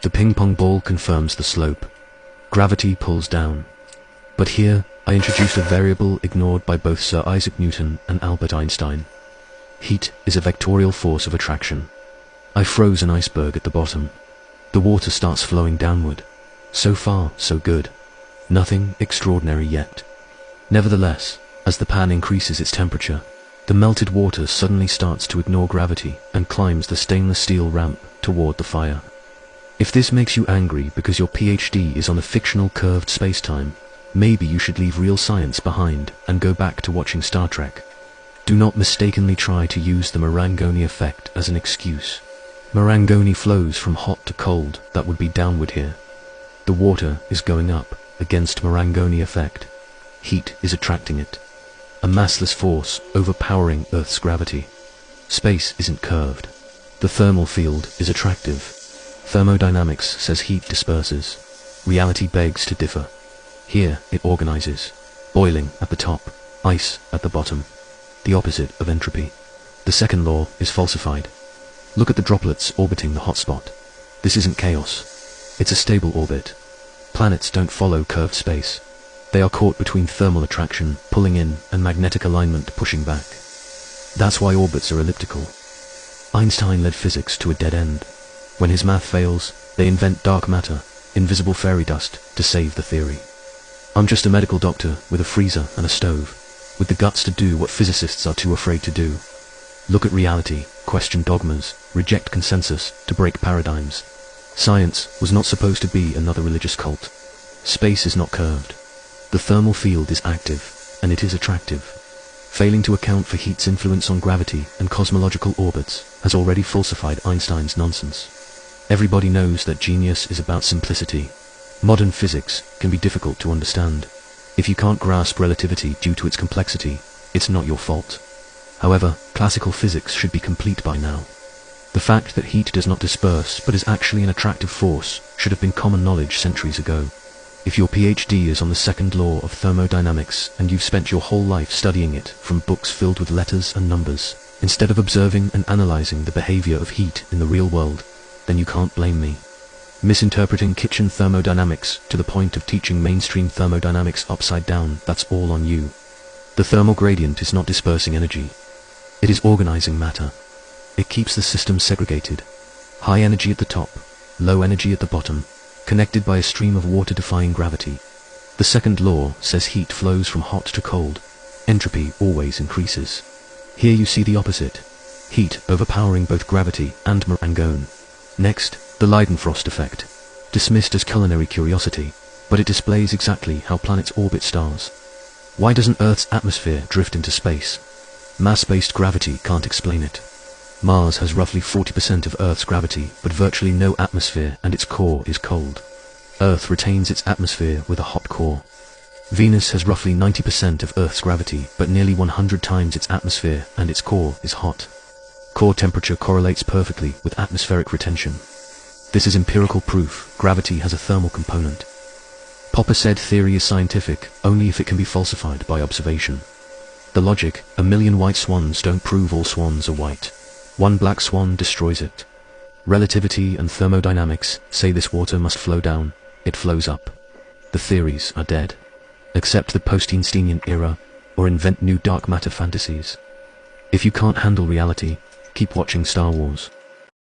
The ping-pong ball confirms the slope. Gravity pulls down. But here, I introduce a variable ignored by both Sir Isaac Newton and Albert Einstein. Heat is a vectorial force of attraction. I froze an iceberg at the bottom. The water starts flowing downward. So far, so good. Nothing extraordinary yet. Nevertheless, as the pan increases its temperature, the melted water suddenly starts to ignore gravity and climbs the stainless steel ramp toward the fire. If this makes you angry because your PhD is on a fictional curved space-time, maybe you should leave real science behind and go back to watching Star Trek. Do not mistakenly try to use the Marangoni effect as an excuse. Marangoni flows from hot to cold, that would be downward here. The water is going up against Marangoni effect. Heat is attracting it. A massless force overpowering Earth's gravity. Space isn't curved. The thermal field is attractive. Thermodynamics says heat disperses. Reality begs to differ. Here it organizes. Boiling at the top, ice at the bottom. The opposite of entropy. The second law is falsified. Look at the droplets orbiting the hotspot. This isn't chaos. It's a stable orbit. Planets don't follow curved space. They are caught between thermal attraction, pulling in, and magnetic alignment, pushing back. That's why orbits are elliptical. Einstein led physics to a dead end. When his math fails, they invent dark matter, invisible fairy dust, to save the theory. I'm just a medical doctor with a freezer and a stove, with the guts to do what physicists are too afraid to do. Look at reality, question dogmas, reject consensus, to break paradigms. Science was not supposed to be another religious cult. Space is not curved. The thermal field is active, and it is attractive. Failing to account for heat's influence on gravity and cosmological orbits has already falsified Einstein's nonsense. Everybody knows that genius is about simplicity. Modern physics can be difficult to understand. If you can't grasp relativity due to its complexity, it's not your fault. However, classical physics should be complete by now. The fact that heat does not disperse but is actually an attractive force should have been common knowledge centuries ago. If your PhD is on the second law of thermodynamics and you've spent your whole life studying it from books filled with letters and numbers, instead of observing and analyzing the behavior of heat in the real world, then you can't blame me. Misinterpreting kitchen thermodynamics to the point of teaching mainstream thermodynamics upside down, that's all on you. The thermal gradient is not dispersing energy. It is organizing matter. It keeps the system segregated. High energy at the top, low energy at the bottom, connected by a stream of water defying gravity. The second law says heat flows from hot to cold. Entropy always increases. Here you see the opposite. Heat overpowering both gravity and Marangoni. Next, the Leidenfrost effect. Dismissed as culinary curiosity, but it displays exactly how planets orbit stars. Why doesn't Earth's atmosphere drift into space? Mass-based gravity can't explain it. Mars has roughly 40% of Earth's gravity, but virtually no atmosphere, and its core is cold. Earth retains its atmosphere with a hot core. Venus has roughly 90% of Earth's gravity, but nearly 100 times its atmosphere, and its core is hot. Core temperature correlates perfectly with atmospheric retention. This is empirical proof gravity has a thermal component. Popper said theory is scientific only if it can be falsified by observation. The logic, a million white swans don't prove all swans are white. One black swan destroys it. Relativity and thermodynamics say this water must flow down. It flows up. The theories are dead. Accept the post-Einsteinian era, or invent new dark matter fantasies. If you can't handle reality, keep watching Star Wars.